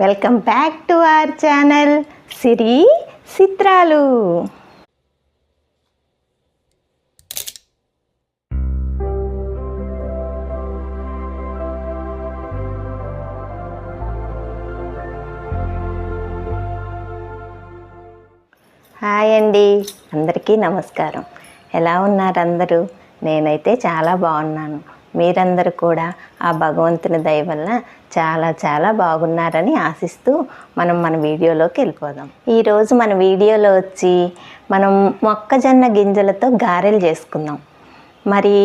Welcome back to our channel Siri Chitralu. Hi అండి, అందరికీ నమస్కారం. ఎలా ఉన్నారు అందరూ? నేనైతే చాలా బాగున్నాను. మీరందరూ కూడా ఆ భగవంతుని దయ వల్ల చాలా బాగున్నారని ఆశిస్తూ మన వీడియోలోకి వెళ్ళిపోదాం. ఈరోజు మన వీడియోలో వచ్చి మనం మొక్కజొన్న గింజలతో గారెలు చేసుకుందాం. మరి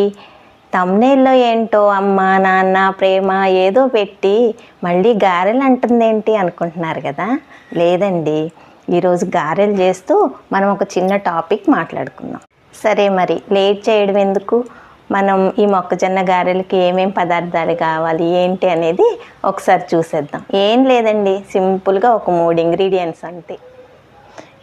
తమ్నేల్లో ఏంటో అమ్మ నాన్న ప్రేమ ఏదో పెట్టి మళ్ళీ గారెలు అంటుందేంటి అనుకుంటున్నారు కదా. లేదండి, ఈరోజు గారెలు చేస్తూ మనం ఒక చిన్న టాపిక్ మాట్లాడుకుందాం. సరే, మరి లేట్ చేయడం ఎందుకు, మనం ఈ మొక్కజొన్న గారెలకి ఏమేం పదార్థాలు కావాలి ఏంటి అనేది ఒకసారి చూసేద్దాం. ఏం లేదండి, సింపుల్గా ఒక 3 ఇంగ్రీడియంట్స్ అంతే.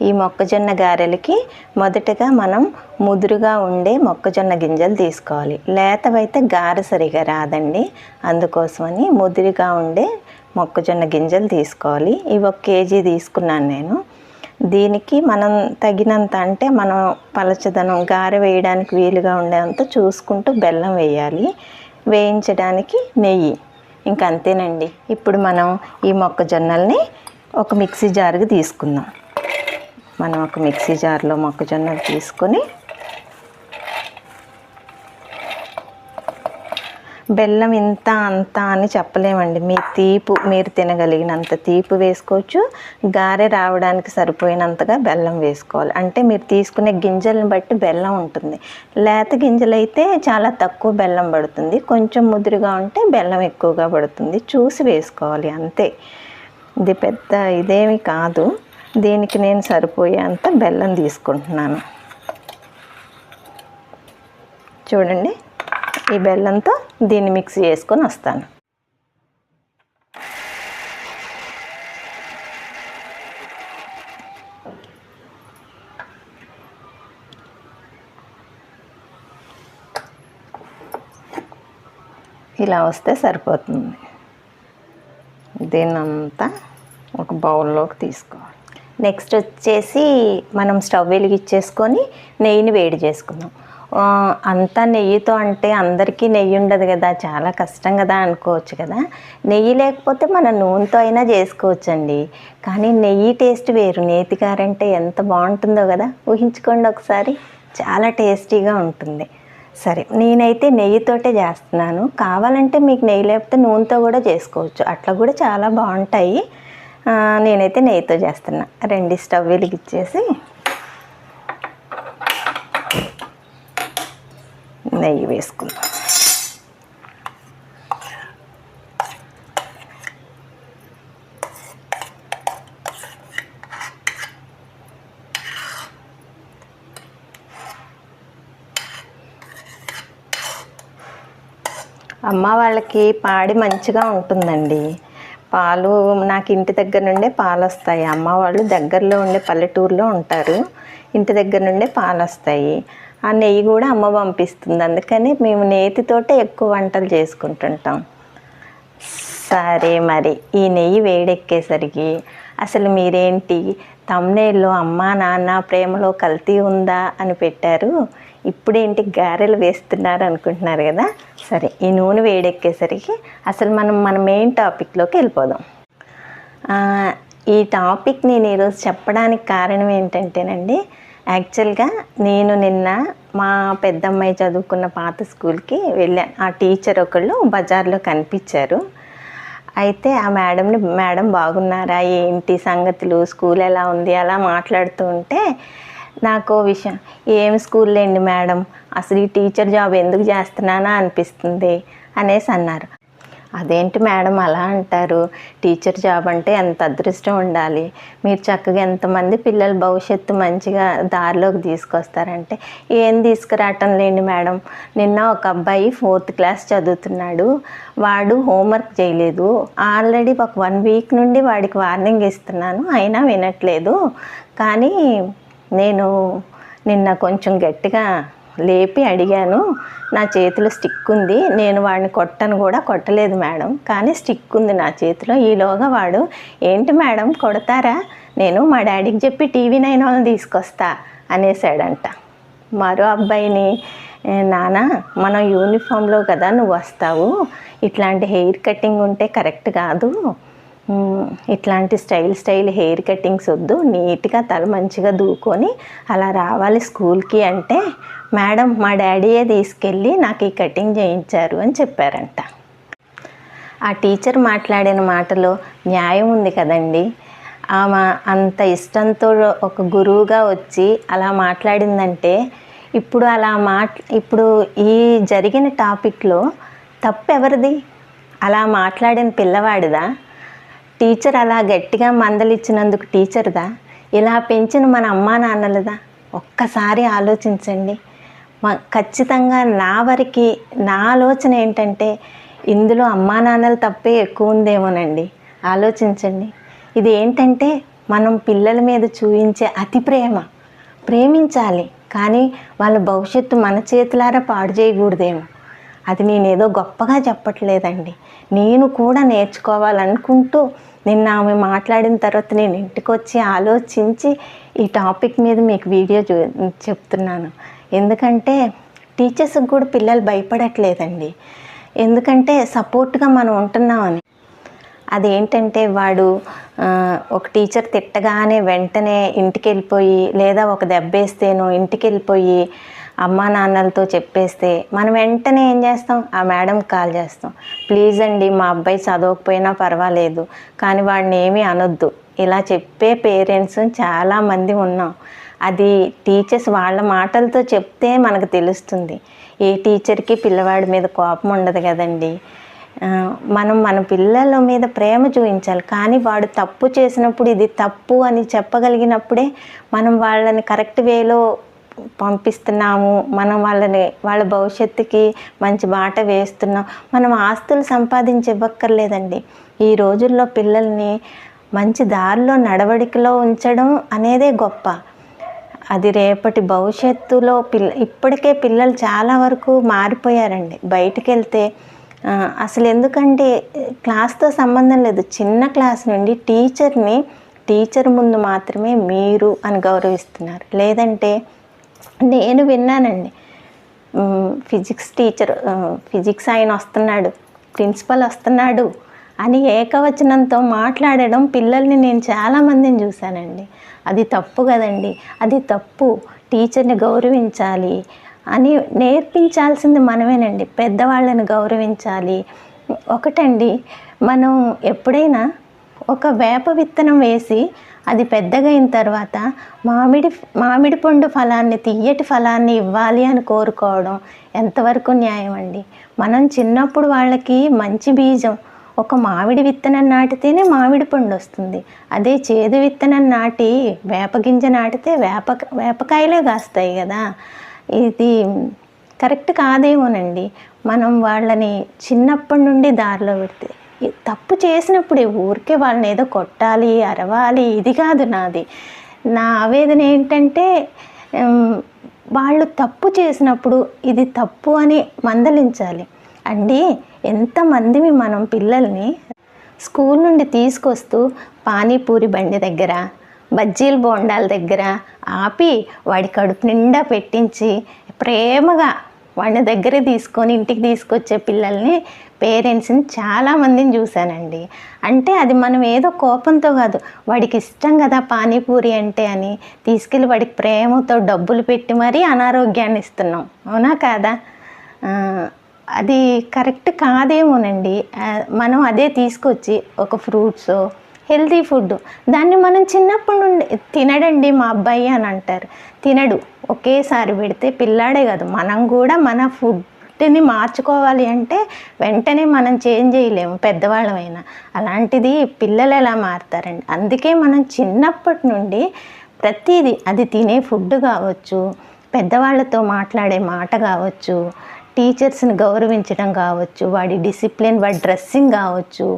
ఈ మొక్కజొన్న గారెలకి మొదటగా మనం ముదురుగా ఉండే మొక్కజొన్న గింజలు తీసుకోవాలి. లేతవైతే గారె సరిగా రాదండి, అందుకోసమని ముదురుగా ఉండే మొక్కజొన్న గింజలు తీసుకోవాలి. ఇవి 1 కేజీ తీసుకున్నాను నేను. దీనికి మనం తగినంత, అంటే మనం పలచదనం గారె వేయడానికి వీలుగా ఉండేంత చూసుకుంటూ బెల్లం వేయాలి. వేయించడానికి నెయ్యి, ఇంకంతేనండి. ఇప్పుడు మనం ఈ మొక్కజొన్నల్ని ఒక మిక్సీ జార్కి తీసుకుందాం. మనం ఒక మిక్సీ జార్లో మొక్కజొన్నలు తీసుకొని బెల్లం ఇంత అంత అని చెప్పలేమండి. మీ తీపు, మీరు తినగలిగినంత తీపు వేసుకోవచ్చు. గారె రావడానికి సరిపోయినంతగా బెల్లం వేసుకోవాలి. అంటే మీరు తీసుకునే గింజలను బట్టి బెల్లం ఉంటుంది. లేత గింజలు అయితే చాలా తక్కువ బెల్లం పడుతుంది, కొంచెం ముదురుగా ఉంటే బెల్లం ఎక్కువగా పడుతుంది. చూసి వేసుకోవాలి అంతే. ఇది పెద్ద ఇదేమి కాదు. దీనికి నేను సరిపోయేంత బెల్లం తీసుకుంటున్నాను. చూడండి, ఈ బెల్లంతో దీన్ని మిక్స్ చేసుకొని వస్తాను. ఇలా వస్తే సరిపోతుంది. దీన్నంతా ఒక బౌల్లోకి తీసుకోవాలి. నెక్స్ట్ వచ్చేసి మనం స్టవ్ వెలిగించేసుకొని నెయ్యిని వేడి చేసుకుందాం. అంతా నెయ్యితో అంటే అందరికీ నెయ్యి ఉండదు కదా, చాలా కష్టం కదా అనుకోవచ్చు కదా. నెయ్యి లేకపోతే మనం నూనెతో అయినా చేసుకోవచ్చండి, కానీ నెయ్యి టేస్ట్ వేరు. నేతి గారంటే ఎంత బాగుంటుందో కదా, ఊహించుకోండి ఒకసారి, చాలా టేస్టీగా ఉంటుంది. సరే, నేనైతే నెయ్యితోటే చేస్తున్నాను. కావాలంటే మీకు నెయ్యి లేకపోతే నూనెతో కూడా చేసుకోవచ్చు, అట్లా కూడా చాలా బాగుంటాయి. నేనైతే నెయ్యితో చేస్తున్నా. రెండు స్టవ్ వెలిగించేసి నెయ్యి వేసుకుందాం. అమ్మ వాళ్ళకి పాడి మంచిగా ఉంటుందండి. పాలు నాకు ఇంటి దగ్గర నుండే పాలు వస్తాయి. అమ్మ వాళ్ళు దగ్గరలో ఉండే పల్లెటూరులో ఉంటారు, ఇంటి దగ్గర నుండే పాలు వస్తాయి. ఆ నెయ్యి కూడా అమ్మ పంపిస్తుంది, అందుకని మేము నేతితోటే ఎక్కువ వంటలు చేసుకుంటుంటాం. సరే, మరి ఈ నెయ్యి వేడెక్కేసరికి అసలు మీరేంటి తమ్నేల్లో అమ్మ నాన్న ప్రేమలో కల్తీ ఉందా అని పెట్టారు, ఇప్పుడేంటి గారెలు వేస్తున్నారు అనుకుంటున్నారు కదా. సరే, ఈ నూనె వేడెక్కేసరికి అసలు మన మెయిన్ టాపిక్లోకి వెళ్ళిపోదాం. ఈ టాపిక్ నేను ఈరోజు చెప్పడానికి కారణం ఏంటంటేనండి, యాక్చువల్గా నేను నిన్న మా పెద్దమ్మాయి చదువుకున్న పాత స్కూల్కి వెళ్ళాను. ఆ టీచర్ ఒకళ్ళు బజార్లో కనిపించారు. అయితే ఆ మేడంని, మేడం బాగున్నారా, ఏంటి సంగతులు, స్కూల్ ఎలా ఉంది అలా మాట్లాడుతూ ఉంటే నాకు విషయం, ఏం స్కూల్ అండి మేడం, అసలు ఈ టీచర్ జాబ్ ఎందుకు చేస్తున్నానా అనిపిస్తుంది అనేసి అన్నారు. అదేంటి మేడం అలా అంటారు, టీచర్ జాబ్ అంటే ఎంత అదృష్టం ఉండాలి, మీరు చక్కగా ఎంతమంది పిల్లల భవిష్యత్తు మంచిగా దారిలోకి తీసుకొస్తారంటే, ఏం తీసుకురావటం లేండి మేడం, నిన్న ఒక అబ్బాయి 4th క్లాస్ చదువుతున్నాడు, వాడు హోంవర్క్ చేయలేదు, ఆల్రెడీ ఒక 1 వీక్ నుండి వాడికి వార్నింగ్ ఇస్తున్నాను, అయినా వినట్లేదు, కానీ నేను నిన్న కొంచెం గట్టిగా లేపి అడిగాను, నా చేతిలో స్టిక్ ఉంది, నేను వాడిని కొట్టను కూడా, కొట్టలేదు మేడం, కానీ స్టిక్ ఉంది నా చేతిలో. ఈలోగా వాడు, ఏంటి మేడం కొడతారా, నేను మా డాడీకి చెప్పి TV9 వాళ్ళని తీసుకొస్తా అనేసాడంట. మరో అబ్బాయిని, నాన్న మనం యూనిఫామ్లో కదా నువ్వు వస్తావు, ఇట్లాంటి హెయిర్ కటింగ్ ఉంటే కరెక్ట్ కాదు, ఇట్లాంటి స్టైల్ హెయిర్ కటింగ్స్ వద్దు, నీట్గా తల మంచిగా దూకొని అలా రావాలి స్కూల్కి అంటే, మేడం మా డాడీయే తీసుకెళ్ళి నాకు ఈ కటింగ్ చేయించారు అని చెప్పారంట. ఆ టీచర్ మాట్లాడిన మాటలో న్యాయం ఉంది కదండి. ఆమె అంత ఇష్టంతో ఒక గురువుగా వచ్చి అలా మాట్లాడిందంటే, ఇప్పుడు ఈ జరిగిన టాపిక్లో తప్పు ఎవరిది? అలా మాట్లాడిన పిల్లవాడిదా? టీచర్ అలా గట్టిగా మందలిచ్చినందుకు టీచర్దా? ఇలా పెంచిన మన అమ్మా నాన్నలదా? ఒక్కసారి ఆలోచించండి. ఖచ్చితంగా నా ఆలోచన ఏంటంటే, ఇందులో అమ్మా నాన్నల తప్పే ఎక్కువ ఉందేమోనండి. ఆలోచించండి. ఇది ఏంటంటే, మనం పిల్లల మీద చూపించే అతి ప్రేమించాలి, కానీ వాళ్ళ భవిష్యత్తు మన చేతులారా పాడు చేయకూడదేమో. అది నేనేదో గొప్పగా చెప్పట్లేదండి, నేను కూడా నేర్చుకోవాలనుకుంటూ నిన్న ఆమె మాట్లాడిన తర్వాత నేను ఇంటికి వచ్చి ఆలోచించి ఈ టాపిక్ మీద మీకు వీడియో చెప్తున్నాను. ఎందుకంటే టీచర్స్కి కూడా పిల్లలు భయపడట్లేదండి, ఎందుకంటే సపోర్ట్గా మనం ఉంటున్నామని. అదేంటంటే వాడు ఒక టీచర్ తిట్టగానే వెంటనే ఇంటికి వెళ్ళిపోయి, లేదా ఒక దెబ్బేస్తేనో ఇంటికి వెళ్ళిపోయి అమ్మా నాన్నలతో చెప్పేస్తే మనం వెంటనే ఏం చేస్తాం, ఆ మేడంకి కాల్ చేస్తాం, ప్లీజ్ అండి మా అబ్బాయి చదవకపోయినా పర్వాలేదు కానీ వాడిని ఏమీ అనొద్దు, ఇలా చెప్పే పేరెంట్స్ చాలామంది ఉన్నాం. అది టీచర్స్ వాళ్ళ మాటలతో చెప్తే మనకు తెలుస్తుంది. ఏ టీచర్కి పిల్లవాడి మీద కోపం ఉండదు కదండి. మనం మన పిల్లల మీద ప్రేమ చూపించాలి, కానీ వాడు తప్పు చేసినప్పుడు ఇది తప్పు అని చెప్పగలిగినప్పుడే మనం వాళ్ళని కరెక్ట్ వేలో పంపిస్తున్నాము, మనం వాళ్ళ భవిష్యత్తుకి మంచి బాట వేస్తున్నాం. మనం ఆస్తులు సంపాదించి ఇవ్వక్కర్లేదండి. ఈ రోజుల్లో పిల్లల్ని మంచి దారిలో నడవడికలో ఉంచడం అనేదే గొప్ప. అది రేపటి భవిష్యత్తులో ఇప్పటికే పిల్లలు చాలా వరకు మారిపోయారండి. బయటికి వెళ్తే అసలు ఎందుకంటే క్లాస్తో సంబంధం లేదు, చిన్న క్లాస్ నుండి టీచర్ ముందు మాత్రమే మీరు అని గౌరవిస్తున్నారు. లేదంటే నేను విన్నానండి, ఫిజిక్స్ ఆయన వస్తున్నాడు, ప్రిన్సిపల్ వస్తున్నాడు అని ఏకవచనంతో మాట్లాడడం పిల్లల్ని నేను చాలామందిని చూశానండి. అది తప్పు కదండి, అది తప్పు. టీచర్ని గౌరవించాలి అని నేర్పించాల్సింది మనమేనండి. పెద్దవాళ్ళని గౌరవించాలి. ఒకటండి, మనం ఎప్పుడైనా ఒక వేప విత్తనం వేసి అది పెద్దగా అయిన తర్వాత మామిడి పండు ఫలాన్ని, తియ్యటి ఫలాన్ని ఇవ్వాలి అని కోరుకోవడం ఎంతవరకు న్యాయం అండి? మనం చిన్నప్పుడు వాళ్ళకి మంచి బీజం, ఒక మామిడి విత్తనం నాటితేనే మామిడి పండు వస్తుంది. అదే చేదు విత్తనం నాటి వేపగింజ నాటితే వేపకాయలే కాస్తాయి కదా. ఇది కరెక్ట్ కాదేమోనండి. మనం వాళ్ళని చిన్నప్పటి నుండి దారిలో పెడితే, తప్పు చేసినప్పుడు ఊరికే వాళ్ళని ఏదో కొట్టాలి, అరవాలి, ఇది కాదు నా ఆవేదన ఏంటంటే, వాళ్ళు తప్పు చేసినప్పుడు ఇది తప్పు అని మందలించాలి అండి. ఎంతమందిని మనం పిల్లల్ని స్కూల్ నుండి తీసుకొస్తూ పానీపూరి బండి దగ్గర, బజ్జీలు బోండాల దగ్గర ఆపి వాడి కడుపు నిండా పెట్టించి ప్రేమగా వాడిని దగ్గరే తీసుకొని ఇంటికి తీసుకొచ్చే పిల్లల్ని, పేరెంట్స్ని చాలామందిని చూశానండి. అంటే అది మనం ఏదో కోపంతో కాదు, వాడికి ఇష్టం కదా పానీపూరి అంటే అని తీసుకెళ్ళి వాడికి ప్రేమతో డబ్బులు పెట్టి మరీ అనారోగ్యాన్ని ఇస్తున్నాం. అవునా కాదా? అది కరెక్ట్ కాదేమోనండి. మనం అదే తీసుకొచ్చి ఒక ఫ్రూట్స్, హెల్తీ ఫుడ్, దాన్ని మనం చిన్నప్పటి నుండి తినడండి మా అబ్బాయి అని అంటారు. తినడు. ఒకేసారి పెడితే పిల్లాడే కాదు, మనం కూడా మన ఫుడ్ని మార్చుకోవాలి అంటే వెంటనే మనం చేంజ్ చేయలేము, పెద్దవాళ్ళమైనా. అలాంటిది పిల్లలు ఎలా మారుతారండి? అందుకే మనం చిన్నప్పటి నుండి ప్రతిదీ, అది తినే ఫుడ్ కావచ్చు, పెద్దవాళ్ళతో మాట్లాడే మాట కావచ్చు, టీచర్స్ని గౌరవించడం కావచ్చు, వాడి డిసిప్లిన్, వాడి డ్రెస్సింగ్ కావచ్చు,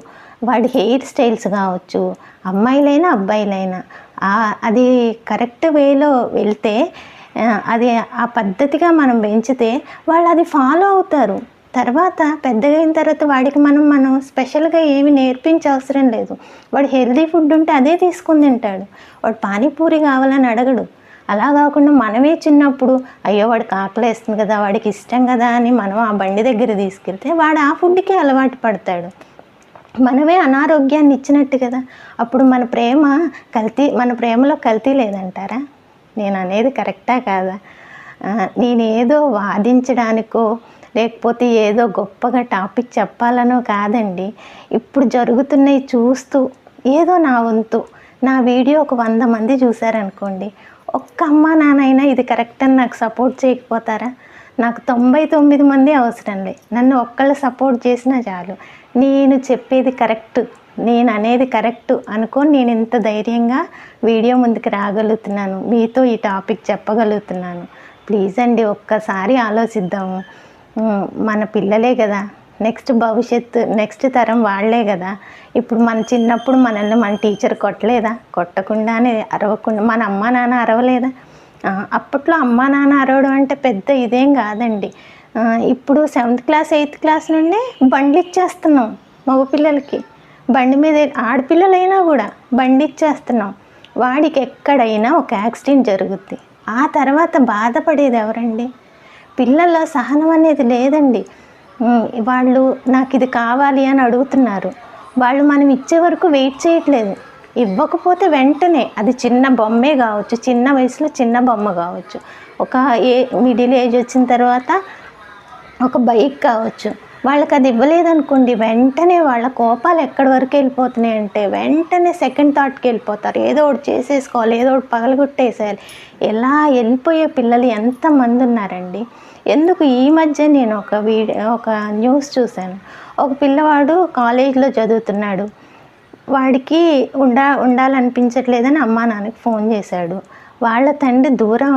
వాడి హెయిర్ స్టైల్స్ కావచ్చు, అమ్మాయిలైనా అబ్బాయిలైనా అది కరెక్ట్ వేలో వెళ్తే అది ఆ పద్ధతిగా మనం పెంచితే వాళ్ళు అది ఫాలో అవుతారు. తర్వాత పెద్దగా అయిన తర్వాత వాడికి మనం స్పెషల్గా ఏమి నేర్పించే అవసరం లేదు. వాడు హెల్దీ ఫుడ్ ఉంటే అదే తీసుకుని తింటాడు. వాడు పానీపూరి కావాలని అడగడు. అలా కాకుండా మనమే చిన్నప్పుడు అయ్యో వాడికి ఆకలేస్తుంది కదా, వాడికి ఇష్టం కదా అని మనం ఆ బండి దగ్గర తీసుకెళ్తే వాడు ఆ ఫుడ్కి అలవాటు పడతాడు. మనమే అనారోగ్యాన్ని ఇచ్చినట్టు కదా. అప్పుడు మన ప్రేమలో కల్తీ లేదంటారా? నేను అనేది కరెక్టా కాదా? నేనేదో వాదించడానికో లేకపోతే ఏదో గొప్పగా టాపిక్ చెప్పాలనో కాదండి. ఇప్పుడు జరుగుతున్నవి చూస్తూ ఏదో నా వంతు, నా వీడియో ఒక 100 మంది చూశారనుకోండి, ఒక్క అమ్మా నాన్నైనా ఇది కరెక్ట్ అని నాకు సపోర్ట్ చేయకపోతారా? నాకు 99 మంది అవసరం లే, నన్ను ఒక్కళ్ళు సపోర్ట్ చేసినా చాలు. నేను చెప్పేది కరెక్ట్, నేను అనేది కరెక్ట్ అనుకొని నేను ఇంత ధైర్యంగా వీడియో ముందుకు రాగలుగుతున్నాను, మీతో ఈ టాపిక్ చెప్పగలుగుతున్నాను. ప్లీజ్ అండి, ఒక్కసారి ఆలోచిద్దాము. మన పిల్లలే కదా, నెక్స్ట్ తరం వాళ్ళే కదా. ఇప్పుడు మన చిన్నప్పుడు మనల్ని మన టీచర్ కొట్టలేదా? కొట్టకుండానే అరవకుండా మన అమ్మా నాన్న అరవలేదా? అప్పట్లో అమ్మా నాన్న అరవడం అంటే పెద్ద ఇదేం కాదండి. ఇప్పుడు 7th క్లాస్ 8th క్లాస్ నుండి బండ్లు ఇచ్చేస్తున్నాం మగపిల్లలకి. బండి మీద ఆడపిల్లలైనా కూడా బండి ఇచ్చేస్తున్నాం. వాడికి ఎక్కడైనా ఒక యాక్సిడెంట్ జరుగుద్ది. ఆ తర్వాత బాధపడేది ఎవరండి? పిల్లల సహనం అనేది లేదండి. వాళ్ళు నాకు ఇది కావాలి అని అడుగుతున్నారు. వాళ్ళు మనం ఇచ్చే వరకు వెయిట్ చేయట్లేదు. ఇవ్వకపోతే వెంటనే, అది చిన్న బొమ్మే కావచ్చు, చిన్న వయసులో చిన్న బొమ్మ కావచ్చు, ఒక మిడిల్ ఏజ్ వచ్చిన తర్వాత ఒక బైక్ కావచ్చు, వాళ్ళకి అది ఇవ్వలేదనుకోండి, వెంటనే వాళ్ళ కోపాలు ఎక్కడి వరకు వెళ్ళిపోతున్నాయి అంటే వెంటనే సెకండ్ థాట్కి వెళ్ళిపోతారు. ఏదో ఒకటి చేసేసుకోవాలి, ఏదో ఒకటి పగలగొట్టేసేయాలి. ఎలా వెళ్ళిపోయే పిల్లలు ఎంతమంది ఉన్నారండి. ఎందుకు ఈ మధ్య నేను ఒక న్యూస్ చూశాను. ఒక పిల్లవాడు కాలేజీలో చదువుతున్నాడు. వాడికి ఉండాలనిపించట్లేదని అమ్మా నాన్నకి ఫోన్ చేశాడు. వాళ్ళ తండ్రి దూరం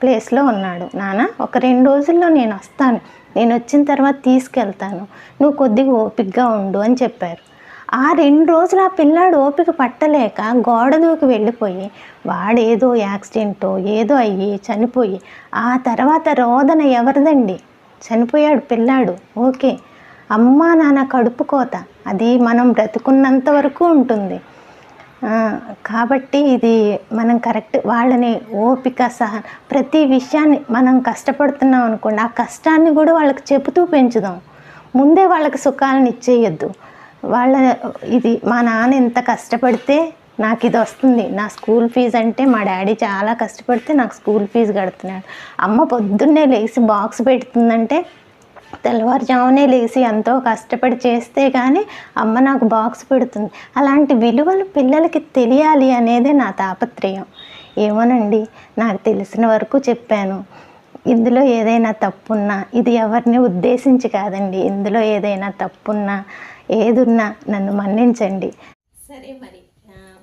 ప్లేస్లో ఉన్నాడు. నాన్న ఒక 2 రోజుల్లో నేను వస్తాను, నేను వచ్చిన తర్వాత తీసుకెళ్తాను, నువ్వు కొద్దిగా ఓపికగా ఉండు అని చెప్పారు. ఆ 2 రోజులు ఆ పిల్లాడు ఓపిక పట్టలేక గోడ దూకి వెళ్ళిపోయి వాడేదో యాక్సిడెంటో ఏదో అయ్యి చనిపోయి, ఆ తర్వాత రోదన ఎవరిదండి? చనిపోయాడు పిల్లాడు. ఓకే, అమ్మా నాన్న కడుపు కోత అది మనం బ్రతుకున్నంత వరకు ఉంటుంది. కాబట్టి ఇది మనం కరెక్ట్, వాళ్ళని ఓపిక ప్రతి విషయాన్ని మనం కష్టపడుతున్నాం అనుకోండి, ఆ కష్టాన్ని కూడా వాళ్ళకి చెబుతూ పెంచుదాం. ముందే వాళ్ళకి సుఖాలను ఇచ్చేయద్దు. ఇది మా నాన్న ఎంత కష్టపడితే నాకు ఇది వస్తుంది, నా స్కూల్ ఫీజు అంటే మా డాడీ చాలా కష్టపడితే నాకు స్కూల్ ఫీజు కడుతున్నాడు, అమ్మ పొద్దున్నే లేచి బాక్స్ పెడుతుందంటే తెల్లవారుజామునే లేచి ఎంతో కష్టపడి చేస్తే కానీ అమ్మ నాకు బాక్స్ పెడుతుంది. అలాంటి విలువలు పిల్లలకి తెలియాలి అనేదే నా తాపత్రయం. ఏమోనండి, నాకు తెలిసిన వరకు చెప్పాను. ఇందులో ఏదైనా తప్పున్నా ఇది ఎవరిని ఉద్దేశించి కాదండి. ఇందులో ఏదైనా తప్పున్నా ఏదున్నా నన్ను మన్నించండి. సరే, మరి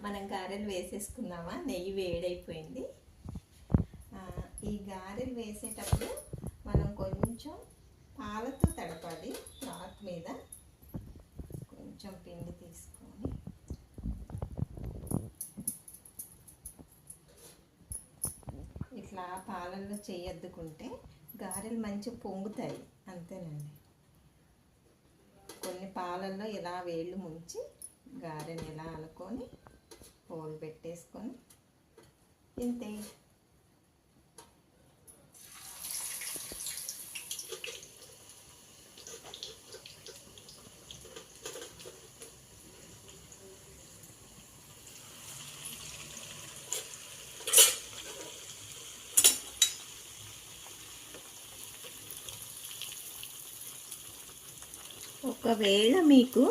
మనం గారెలు వేసేసుకుందామా? నెయ్యి వేడైపోయింది. ఈ గారెలు వేసేటప్పుడు మనం కొంచెం పాలతో తడపాలి. క్లాత్ మీద కొంచెం పిండి తీసుకొని ఇట్లా పాలల్లో చేయద్దుకుంటే గారెలు మంచిగా పొంగుతాయి. అంతేనండి. కొన్ని పాలల్లో ఇలా వేళ్ళు ముంచి గారెని ఇలా అనుకొని హోల్ పెట్టేసుకొని ఇంతే. ఒకవేళ మీకు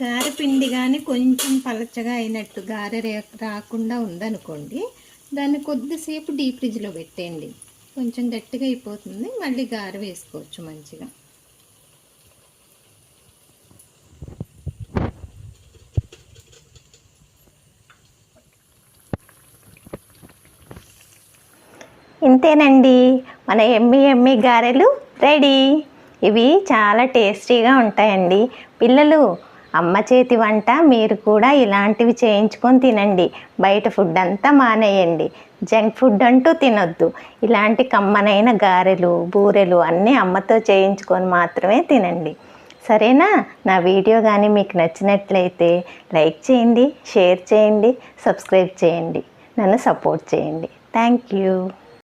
గారె పిండి కానీ కొంచెం పలచగా అయినట్టు గారె రాకుండా ఉందనుకోండి, దాన్ని కొద్దిసేపు డీప్ ఫ్రిడ్జ్లో పెట్టేయండి. కొంచెం గట్టిగా అయిపోతుంది, మళ్ళీ గారె వేసుకోవచ్చు మంచిగా. ఇంతేనండి, మన ఎమ్మి గారెలు రెడీ. ఇవి చాలా టేస్టీగా ఉంటాయండి. పిల్లలు, అమ్మ చేతి వంట మీరు కూడా ఇలాంటివి చేయించుకొని తినండి. బయట ఫుడ్ అంతా మానేయండి. జంక్ ఫుడ్ అంటూ తినొద్దు. ఇలాంటి కమ్మనైన గారెలు, బూరెలు అన్నీ అమ్మతో చేయించుకొని మాత్రమే తినండి. సరేనా? నా వీడియో కానీ మీకు నచ్చినట్లయితే లైక్ చేయండి, షేర్ చేయండి, సబ్స్క్రైబ్ చేయండి, నన్ను సపోర్ట్ చేయండి. Thank you.